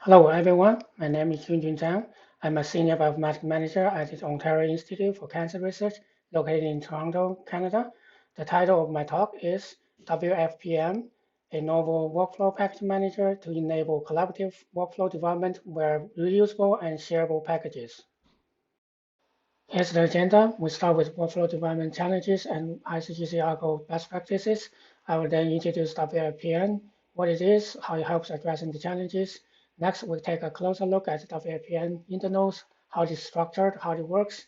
Hello everyone, my name is Junjun Zhang. I'm a Senior Bioinformatics Manager at the Ontario Institute for Cancer Research located in Toronto, Canada. The title of my talk is WFPM, a novel workflow package manager to enable collaborative workflow development where reusable and shareable packages. Here's the agenda. We start with workflow development challenges and ICGC Argo best practices. I will then introduce WFPM, what it is, how it helps addressing the challenges. Next, we'll take a closer look at WFPM internals, how it is structured, how it works.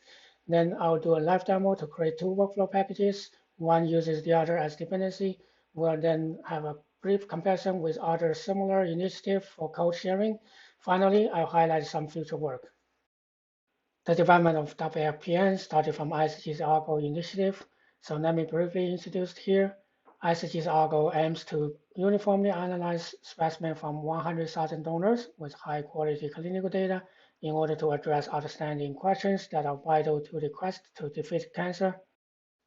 Then I'll do a live demo to create two workflow packages. One uses the other as dependency. We'll then have a brief comparison with other similar initiatives for code sharing. Finally, I'll highlight some future work. The development of WFPM started from ISG's Argo initiative. So let me briefly introduce here. ISG's Argo aims to uniformly analyze specimens from 100,000 donors with high quality clinical data in order to address outstanding questions that are vital to the quest to defeat cancer.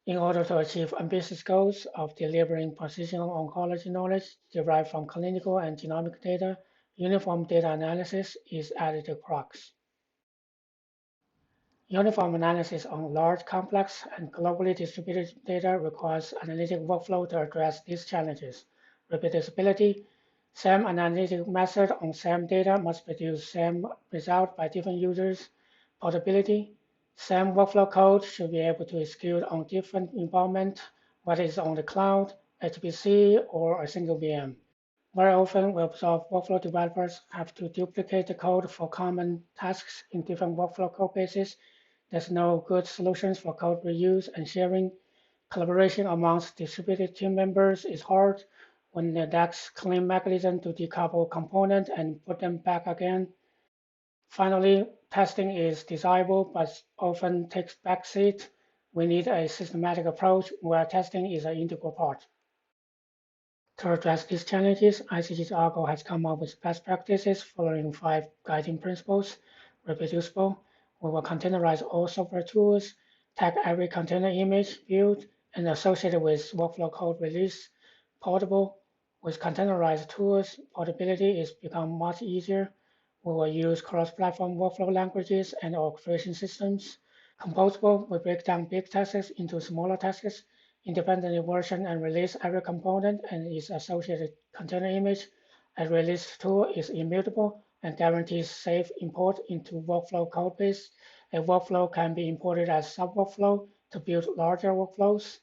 In order to achieve ambitious goals of delivering precision oncology knowledge derived from clinical and genomic data, uniform data analysis is at the crux. Uniform analysis on large, complex, and globally distributed data requires analytic workflow to address these challenges. Reproducibility, same analytic method on same data must produce same result by different users. Portability, same workflow code should be able to execute on different environment, whether it's on the cloud, HPC, or a single VM. Very often, we observe workflow developers have to duplicate the code for common tasks in different workflow code bases. There's no good solutions for code reuse and sharing. Collaboration amongst distributed team members is hard when the lacks clean mechanism to decouple components and put them back again. Finally, testing is desirable but often takes backseat. We need a systematic approach where testing is an integral part. To address these challenges, ICG's Argo has come up with best practices following 5 guiding principles: reproducible. We will containerize all software tools, tag every container image viewed and associated with workflow code release. Portable. With containerized tools, portability is become much easier. We will use cross-platform workflow languages and orchestration systems. Composable. We break down big tasks into smaller tasks, independently version and release every component and its associated container image. A release tool is immutable and guarantees safe import into workflow codebase. A workflow can be imported as sub-workflow to build larger workflows.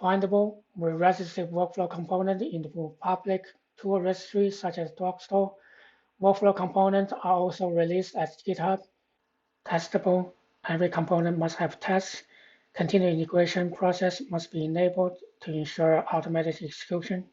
Findable, we register workflow component into public tool registry such as Drugstore. Workflow components are also released at GitHub. Testable, every component must have tests. Continuous integration process must be enabled to ensure automatic execution.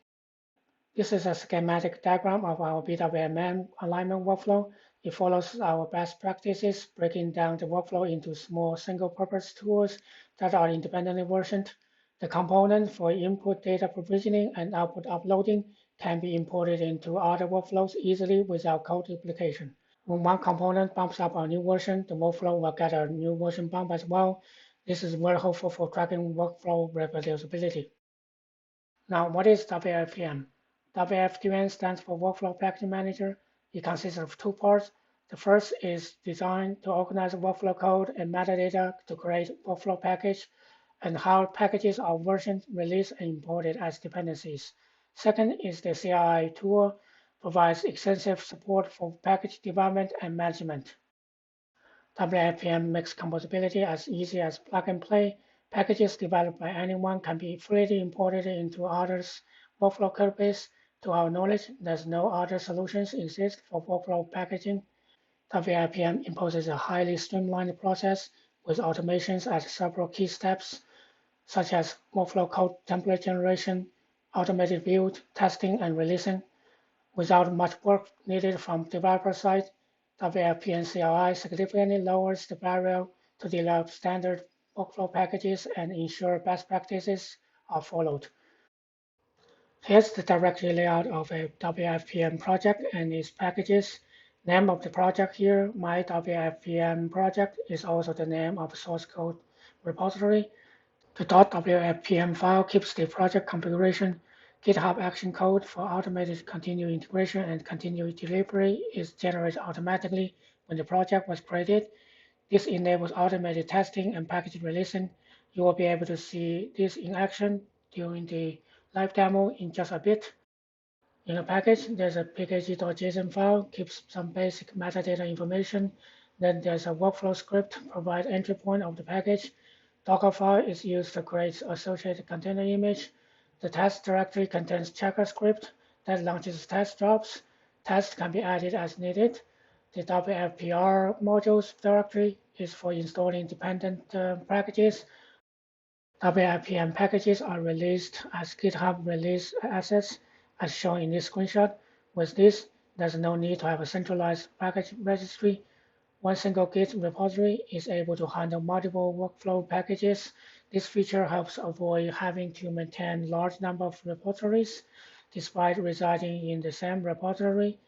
This is a schematic diagram of our BWMM alignment workflow. It follows our best practices, breaking down the workflow into small single-purpose tools that are independently versioned. The component for input data provisioning and output uploading can be imported into other workflows easily without code duplication. When one component bumps up a new version, the workflow will get a new version bump as well. This is very helpful for tracking workflow reproducibility. Now, what is WFPM? WFPM stands for Workflow Package Manager. It consists of 2 parts. The first is designed to organize workflow code and metadata to create workflow package and how packages are versioned, released, and imported as dependencies. Second is the CLI tool, provides extensive support for package development and management. WFPM makes composability as easy as plug and play. Packages developed by anyone can be freely imported into others' workflow codebase. To our knowledge, there's no other solutions exist for workflow packaging. WFPM imposes a highly streamlined process with automations at several key steps, such as workflow code template generation, automated build, testing, and releasing. Without much work needed from developer side, WFPM CLI significantly lowers the barrier to develop standard workflow packages and ensure best practices are followed. Here's the directory layout of a WFPM project and its packages. Name of the project here, my WFPM project, is also the name of the source code repository. The .wfpm file keeps the project configuration. GitHub action code for automated continuous integration and continuous delivery is generated automatically when the project was created. This enables automated testing and package releasing. You will be able to see this in action during the live demo in just a bit. In a package, there's a package.json file, keeps some basic metadata information. Then there's a workflow script, provide entry point of the package. Docker file is used to create associated container image. The test directory contains checker script that launches test jobs. Tests can be added as needed. The WFPR modules directory is for installing dependent packages. Wfpm packages are released as GitHub release assets, as shown in this screenshot. With this, there's no need to have a centralized package registry. One single Git repository is able to handle multiple workflow packages. This feature helps avoid having to maintain large number of repositories. Despite residing in the same repository,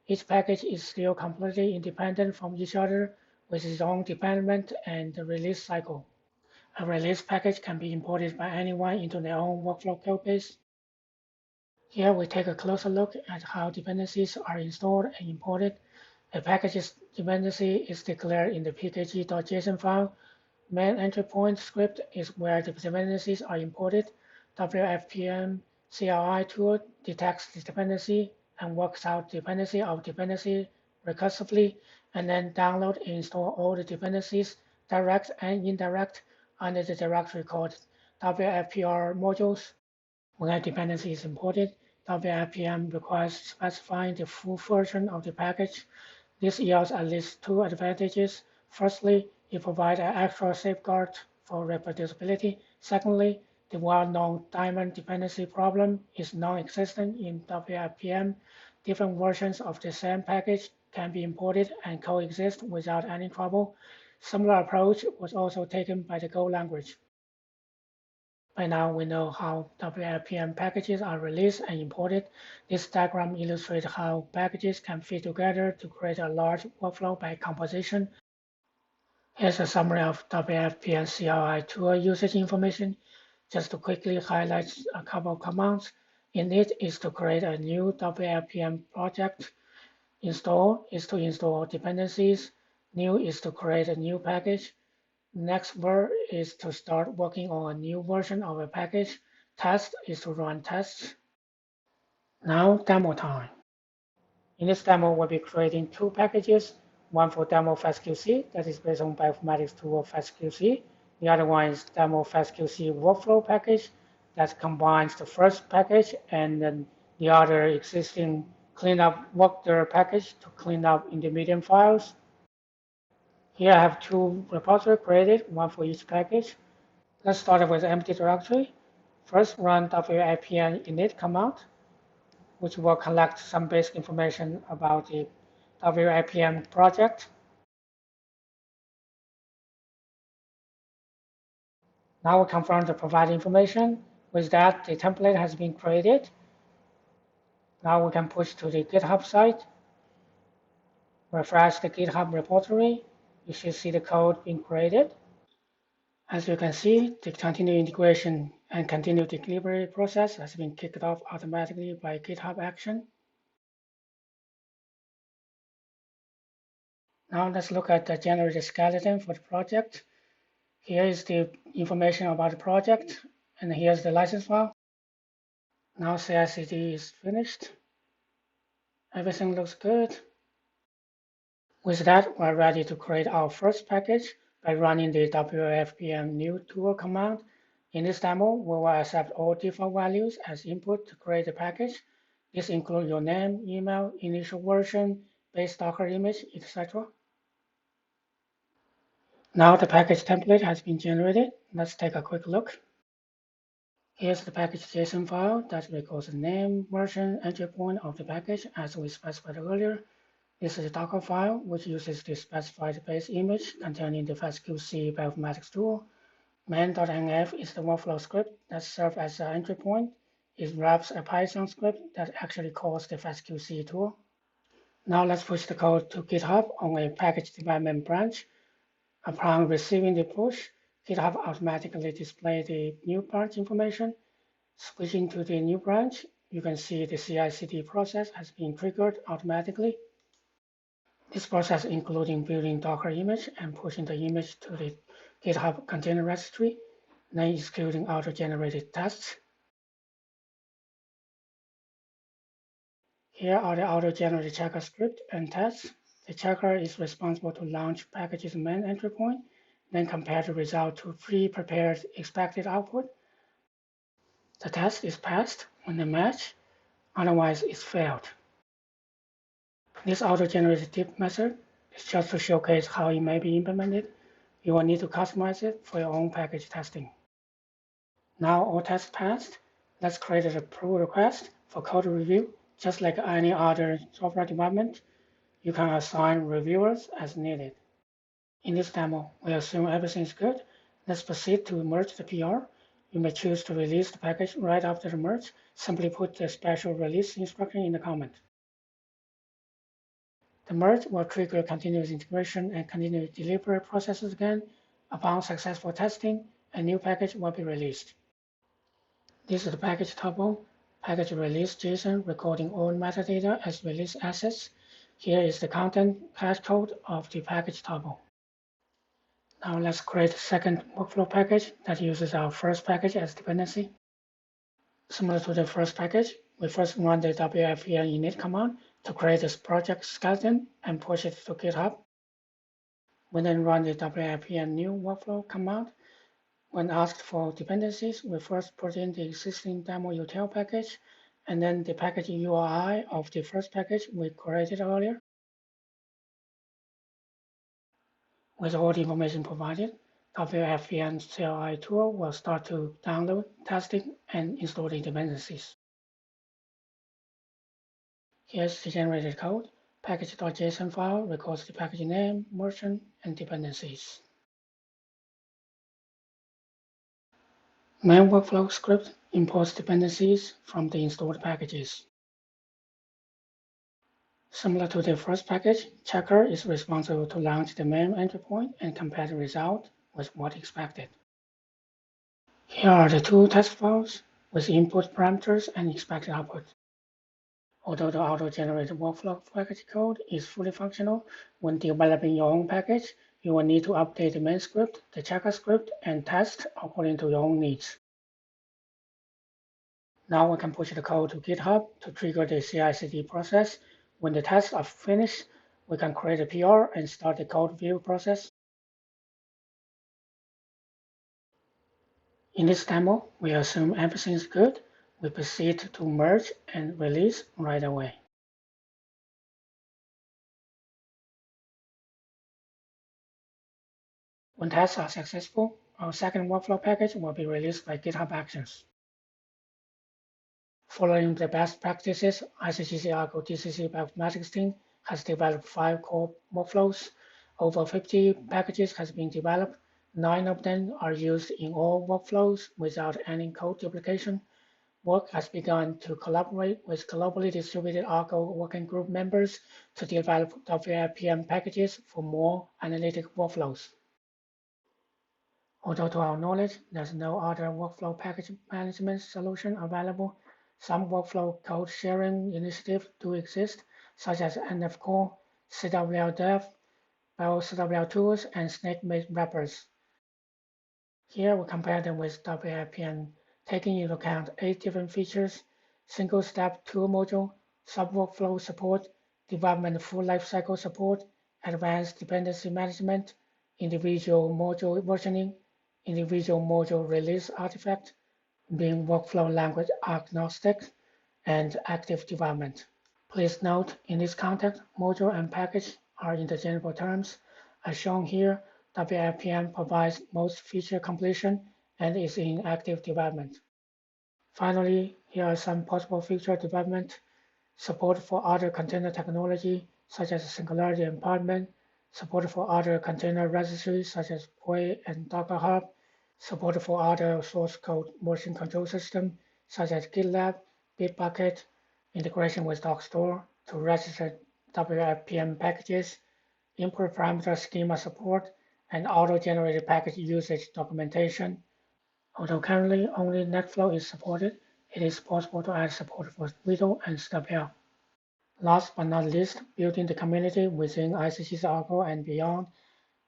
each package is still completely independent from each other with its own deployment and release cycle. A release package can be imported by anyone into their own workflow codebase. Here we take a closer look at how dependencies are installed and imported. A package's dependency is declared in the pkg.json file. Main entry point script is where the dependencies are imported. Wfpm CLI tool detects the dependency and works out dependency of dependency recursively, and then download and install all the dependencies, direct and indirect, under the directory called WFPR modules. When a dependency is imported, WFPM requires specifying the full version of the package. This yields at least two advantages. Firstly, it provides an extra safeguard for reproducibility. Secondly, the well-known diamond dependency problem is non-existent in WFPM. Different versions of the same package can be imported and coexist without any trouble. Similar approach was also taken by the Go language. By now, we know how WFPM packages are released and imported. This diagram illustrates how packages can fit together to create a large workflow by composition. Here's a summary of WFPM CLI tool usage information. Just to quickly highlight a couple of commands. Init is to create a new WFPM project. Install is to install dependencies. New is to create a new package. Next verb is to start working on a new version of a package. Test is to run tests. Now demo time. In this demo, we'll be creating two packages, one for demo FastQC that is based on bioinformatics tool FastQC. The other one is demo FastQC workflow package that combines the first package and then the other existing cleanup worker package to clean up intermediate files. Here I have two repositories created, one for each package. Let's start with empty directory. First, run wfpm init command, which will collect some basic information about the wfpm project. Now we confirm the provided information. With that, the template has been created. Now we can push to the GitHub site, refresh the GitHub repository. You should see the code being created. As you can see, the continued integration and continued delivery process has been kicked off automatically by GitHub action. Now let's look at the generated skeleton for the project. Here is the information about the project, and here's the license file. Now CI/CD is finished. Everything looks good. With that, we're ready to create our first package by running the wfpm new tool command. In this demo, we will accept all default values as input to create the package. This includes your name, email, initial version, base Docker image, etc. Now the package template has been generated. Let's take a quick look. Here's the package JSON file that records the name, version, entry point of the package as we specified earlier. This is a Docker file which uses the specified base image containing the FastQC bioinformatics tool. main.nf is the workflow script that serves as an entry point. It wraps a Python script that actually calls the FastQC tool. Now let's push the code to GitHub on a package development branch. Upon receiving the push, GitHub automatically displays the new branch information. Switching to the new branch, you can see the CI/CD process has been triggered automatically. This process including building Docker image and pushing the image to the GitHub container registry, then executing auto-generated tests. Here are the auto-generated checker script and tests. The checker is responsible to launch package's main entry point, then compare the result to pre-prepared expected output. The test is passed when they match, otherwise it's failed. This auto-generated tip method is just to showcase how it may be implemented. You will need to customize it for your own package testing. Now all tests passed, let's create a pull request for code review. Just like any other software development, you can assign reviewers as needed. In this demo, we assume everything is good. Let's proceed to merge the PR. You may choose to release the package right after the merge. Simply put the special release instruction in the comment. The merge will trigger continuous integration and continuous delivery processes again. Upon successful testing, a new package will be released. This is the package tuple, package release JSON recording all metadata as release assets. Here is the content hash code of the package tuple. Now let's create a second workflow package that uses our first package as dependency. Similar to the first package, we first run the wfpm init command to create this project skeleton and push it to GitHub. We then run the wfpm new workflow command. When asked for dependencies, we first put in the existing demo util package and then the package URI of the first package we created earlier. With all the information provided, WFPM CLI tool will start to download, testing, and install the dependencies. Here's the generated code. Package.json file records the package name, version, and dependencies. Main workflow script imports dependencies from the installed packages. Similar to the first package, checker is responsible to launch the main entry point and compare the result with what expected. Here are the two test files with input parameters and expected output. Although the auto-generated workflow package code is fully functional, when developing your own package, you will need to update the main script, the checker script, and test according to your own needs. Now we can push the code to GitHub to trigger the CI/CD process. When the tests are finished, we can create a PR and start the code review process. In this demo, we assume everything is good. We proceed to merge and release right away. When tests are successful, our second workflow package will be released by GitHub Actions. Following the best practices, ICCC Argo DCC Bioinformatics team has developed 5 core workflows. Over 50 packages has been developed. 9 of them are used in all workflows without any code duplication. Work has begun to collaborate with globally distributed Argo working group members to develop Wfpm packages for more analytic workflows. Although to our knowledge, there's no other workflow package management solution available. Some workflow code sharing initiatives do exist, such as NFCore, CWL-Dev, BioCWL tools, and snake-based wrappers. Here we compare them with Wfpm, taking into account 8 different features: single-step tool module, sub-workflow support, development full lifecycle support, advanced dependency management, individual module versioning, individual module release artifact, being workflow language agnostic, and active development. Please note, in this context, module and package are interchangeable terms. As shown here, Wfpm provides most feature completion and is in active development. Finally, here are some possible future development: support for other container technology, such as Singularity Empowerment, support for other container registries, such as Quay and Docker Hub, support for other source code version control systems, such as GitLab, Bitbucket, integration with Dockstore to register Wfpm packages, input parameter schema support, and auto-generated package usage documentation. Although currently only NetFlow is supported, it is possible to add support for WIDO and STAPL. Last but not least, building the community within ICC's Argo and beyond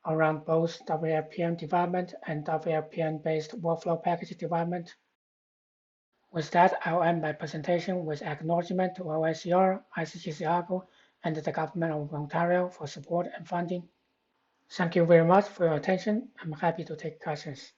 around both Wfpm development and Wfpm-based workflow package development. With that, I'll end my presentation with acknowledgement to OSCR, ICC's Argo, and the Government of Ontario for support and funding. Thank you very much for your attention. I'm happy to take questions.